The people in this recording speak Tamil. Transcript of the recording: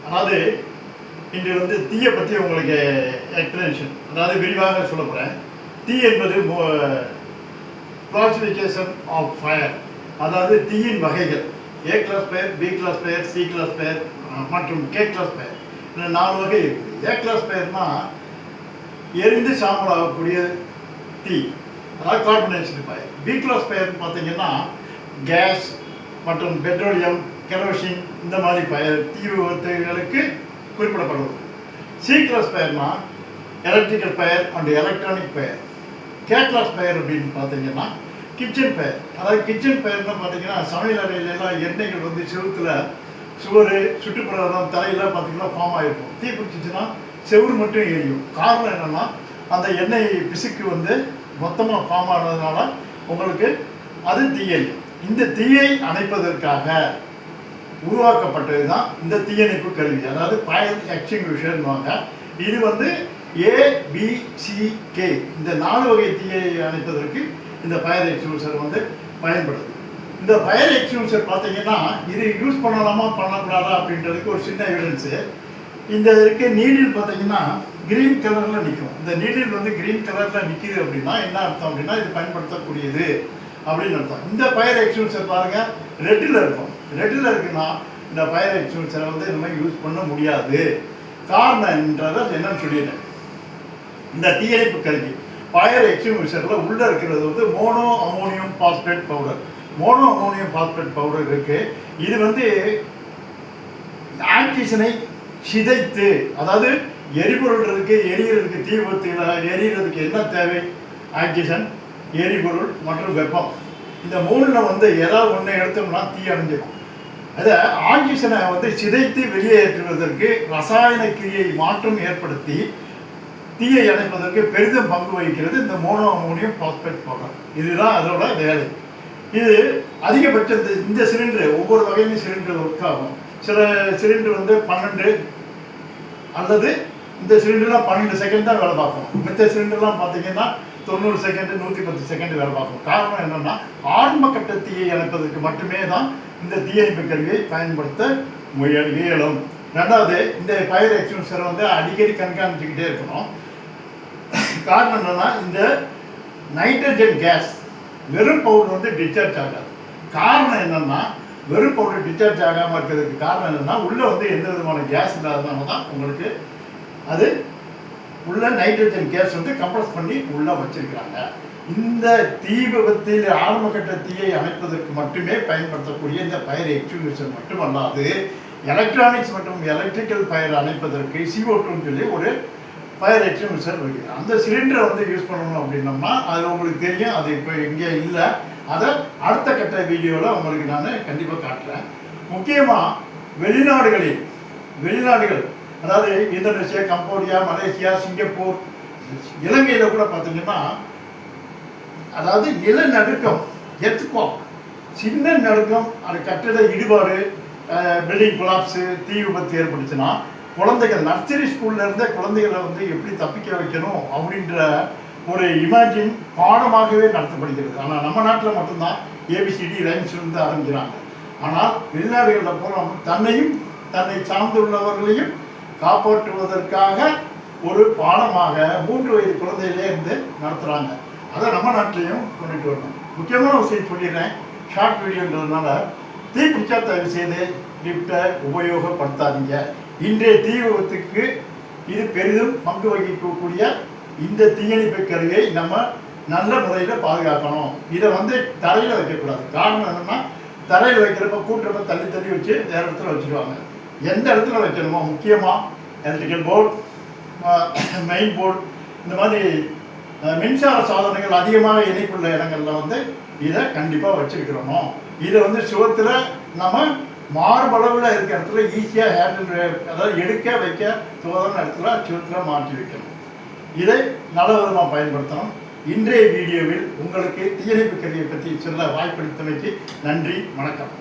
அதாவது இன்று வந்து தீயை பற்றி உங்களுக்கு எக்ஸ்பிளனேஷன், அதாவது விரிவாக சொல்ல போகிறேன். தீ என்பது கிளாசிஃபிகேஷன் ஆஃப் ஃபயர், அதாவது தீயின் வகைகள். A class fire, B class fire, C class fire மற்றும் கே கிளாஸ் ஃபயர், இந்த 4 வகை இருக்குது. ஏ கிளாஸ் ஃபயர்னா எரிந்து சாம்பல் ஆகக்கூடிய தீ, அதாவது கார்பனேஷன் ஃபயர். பி கிளாஸ் ஃபயர்னு பார்த்தீங்கன்னா கேஸ் மற்றும் பெட்ரோலியம், கெரோசின் இந்த மாதிரி ஃபயர் தீ விபத்துகளுக்கு குறிப்பிடப்படுவது. சி கிளாஸ் ஃபயர்னா electrical fire and electronic fire. K class fire அப்படின்னு பார்த்தீங்கன்னா கிச்சன் ஃபயர், அதாவது கிச்சன் ஃபயர்னு பார்த்தீங்கன்னா சமையல் அறையிலெல்லாம் எண்ணெய்கள் வந்து சுவர் சுற்றுப்புறம் தலையெல்லாம் பார்த்தீங்கன்னா ஃபார்ம் ஆகிருக்கும். தீ பிடிச்சிச்சுன்னா செவுறு மட்டும் எரியும். காரணம் என்னென்னா அந்த எண்ணெய் பிசுக்கு வந்து மொத்தமாக ஃபார்ம் ஆனதுனால உங்களுக்கு அது தீயெரியும். இந்த தீயை அணைப்பதற்காக உருவாக்கப்பட்டது தான் இந்த தீயணைப்பு கருவி, அதாவது ஃபயர் எக்ஸ்டிங்விஷர்னுவாங்க. இது வந்து ABCK இந்த 4 வகை தீயை அணைப்பதற்கு இந்த ஃபயர் எக்ஸ்டிங்விஷர் வந்து பயன்படுது. இந்த ஃபயர் எக்ஸ்டிங்விஷர் பார்த்தீங்கன்னா இது யூஸ் பண்ணலாமா பண்ணக்கூடாதா அப்படின்றதுக்கு ஒரு சின்ன எவிடன்ஸு. இந்த இருக்க நீடில் பார்த்தீங்கன்னா கிரீன் கலரில் நிற்கும். இந்த நீடில் வந்து கிரீன் கலரில் நிற்கிது அப்படின்னா என்ன அர்த்தம் அப்படின்னா இது பயன்படுத்தக்கூடியது அப்படின்னு அர்த்தம். இந்த ஃபயர் எக்ஸ்டிங்விஷர் பாருங்கள் ரெட்டில் இருக்கும். ரெட்டில் இருக்குன்னா இந்த ஃபயர் எக்ஸ்டிங்விஷரை வந்து நம்ம யூஸ் பண்ண முடியாது. காரணம் என்றதை என்னன்னு சொல்லிடுறேன். இந்த தீயணைப்பு கருவி ஃபயர் எக்ஸ்டிங்விஷரில் உள்ளே இருக்கிறது வந்து mono ammonium phosphate powder. Mono ammonium phosphate powder இருக்குது. இது வந்து ஆக்சிஜனை சிதைத்து, அதாவது எரிபொருள்றதுக்கு எரிகிறதுக்கு, தீ விபத்துகளை எரிகிறதுக்கு என்ன தேவை? ஆக்சிஜன், எரிபொருள் மற்றும் வெப்பம். இந்த 3ல் வந்து ஏதாவது ஒன்று எடுத்தோம்னா தீ அணைஞ்சிடும். அதை ஆக்சிஜனை வந்து சிதைத்து வெளியேற்றுவதற்கு ரசாயன கிரியை மாற்றம் ஏற்படுத்தி தீயை அணைப்பதற்கு பெரிதும் பங்கு வகிக்கிறது இந்த மோனோ அமோனியம் பாஸ்பேட் பவுடர். இதுதான் அதோட வேலை. இது அதிகபட்சம் இந்த சிலிண்டர் ஒவ்வொரு வகையிலும் சிலிண்டர் ஒர்க் ஆகும். சில சிலிண்டர் வந்து 12 அல்லது இந்த சிலிண்டர்லாம் 12 செகண்ட் தான் வேலை பார்க்கும். மற்ற சிலிண்டர்லாம் பார்த்தீங்கன்னா 90 செகண்ட் 110 செகண்ட் வேலை பார்க்கும். காரணம் என்னென்னா ஆரம்ப கட்ட தீயை அணைப்பதற்கு மட்டுமே தான் இந்த தீயணைப்பு கருவியை பயன்படுத்த இயலும். 2வது, இந்த ஃபயர் எக்ஸ்டிங்விஷரை வந்து அடிக்கடி கண்காணிச்சுக்கிட்டே இருக்கணும். காரணம் என்னென்னா இந்த நைட்ரஜன் கேஸ் வெறும் பவுடர் வந்து டிஸ்சார்ஜ் ஆகாது. காரணம் என்னென்னா வெறும் பவுடர் டிஸ்சார்ஜ் ஆகாமல் இருக்கிறதுக்கு காரணம் என்னென்னா உள்ளே வந்து எந்த விதமான கேஸ் இல்லாததுனால தான் உங்களுக்கு அது உள்ள நைட்ரஜன் கேஸ் வந்து கம்ப்ரஸ் பண்ணி உள்ளே வச்சிருக்கிறாங்க. இந்த தீ விபத்தில் ஆரம்ப கட்ட தீயை அணைப்பதற்கு மட்டுமே பயன்படுத்தக்கூடிய இந்த ஃபயர் எக்ஸ்டிங்விஷர் மட்டுமல்லாது எலக்ட்ரானிக்ஸ் மற்றும் எலக்ட்ரிக்கல் ஃபயர் அணைப்பதற்கு CO2ன்னு சொல்லி ஒரு ஃபயர் எக்ஸ்டிங்விஷர் இருக்குது. அந்த சிலிண்டரை வந்து யூஸ் பண்ணணும் அப்படின்னோம்னா அது உங்களுக்கு தெரியும். அது இப்போ எங்கே இல்லை. அதை அடுத்த கட்ட வீடியோவில் உங்களுக்கு நான் கண்டிப்பாக காட்டுறேன். முக்கியமாக வெளிநாடுகள் அதாவது இந்தோனேஷியா, கம்போடியா, மலேசியா, சிங்கப்பூர், இலங்கையில் கூட பார்த்தீங்கன்னா அதாவது நிலநடுக்கம், எர்த்குவேக், சின்ன நடுக்கம், அது கட்டிட இடிபாடு, பில்டிங் கொலாப்ஸு, தீ விபத்து ஏற்பட்டுச்சுன்னா குழந்தைகள் நர்சரி ஸ்கூல்ல இருந்தே குழந்தைகளை வந்து எப்படி தப்பிக்க வைக்கணும் அப்படின்ற ஒரு இமேஜின் பாடமாகவே நடத்தப்படுகிறது. ஆனால் நம்ம நாட்டில் மட்டும்தான் ABCD ரைம்ஸ் வந்து ஆரம்பிக்கிறாங்க. ஆனால் வெளிநாடுகளில் போகிறோம் தன்னையும் தன்னை சார்ந்துள்ளவர்களையும் காப்பாற்றுவதற்காக ஒரு பாடமாக 3 வயது குழந்தையிலே இருந்து நடத்துகிறாங்க. அதை நம்ம நாட்டிலையும் கொண்டுட்டு வரணும். முக்கியமான விஷயம் சொல்லிடுறேன், ஷார்ட் வீடியோன்றதுனால. தீ பிடிச்சா தயவு செய்து லிஃப்டை உபயோகப்படுத்தாதீங்க. இன்றைய தீ விபத்துக்கு இது பெரிதும் பங்கு வகிக்கக்கூடிய இந்த தீயணைப்பு கருவியை நம்ம நல்ல முறையில் பாதுகாக்கணும். இதை வந்து தரையில் வைக்கக்கூடாது. காரணம் என்னென்னா தரையில் வைக்கிறப்ப கூட்டுறப்ப தள்ளி வச்சு வேறு இடத்துல வச்சுருவாங்க. எந்த இடத்துல வைக்கணுமோ, முக்கியமாக எலக்ட்ரிக்கல் போர்டு, மெயின் போர்டு, இந்த மாதிரி மின்சார சாதனங்கள் அதிகமாக இணைப்புள்ள இடங்களில் வந்து இதை கண்டிப்பாக வச்சுருக்கிறோம். இதை வந்து சுவத்தில் நம்ம மார்பளவில் இருக்கிற இடத்துல ஈஸியாக ஹேண்டில், அதாவது எடுக்க வைக்க சுவதான இடத்துல சுவத்தில் மாற்றி வைக்கணும். இதை நல்ல விதமாக பயன்படுத்தணும். இன்றைய வீடியோவில் உங்களுக்கு தீயணைப்பு கருவியை பற்றி சொல்ல வாய்ப்பளித்தமைக்கு நன்றி, வணக்கம்.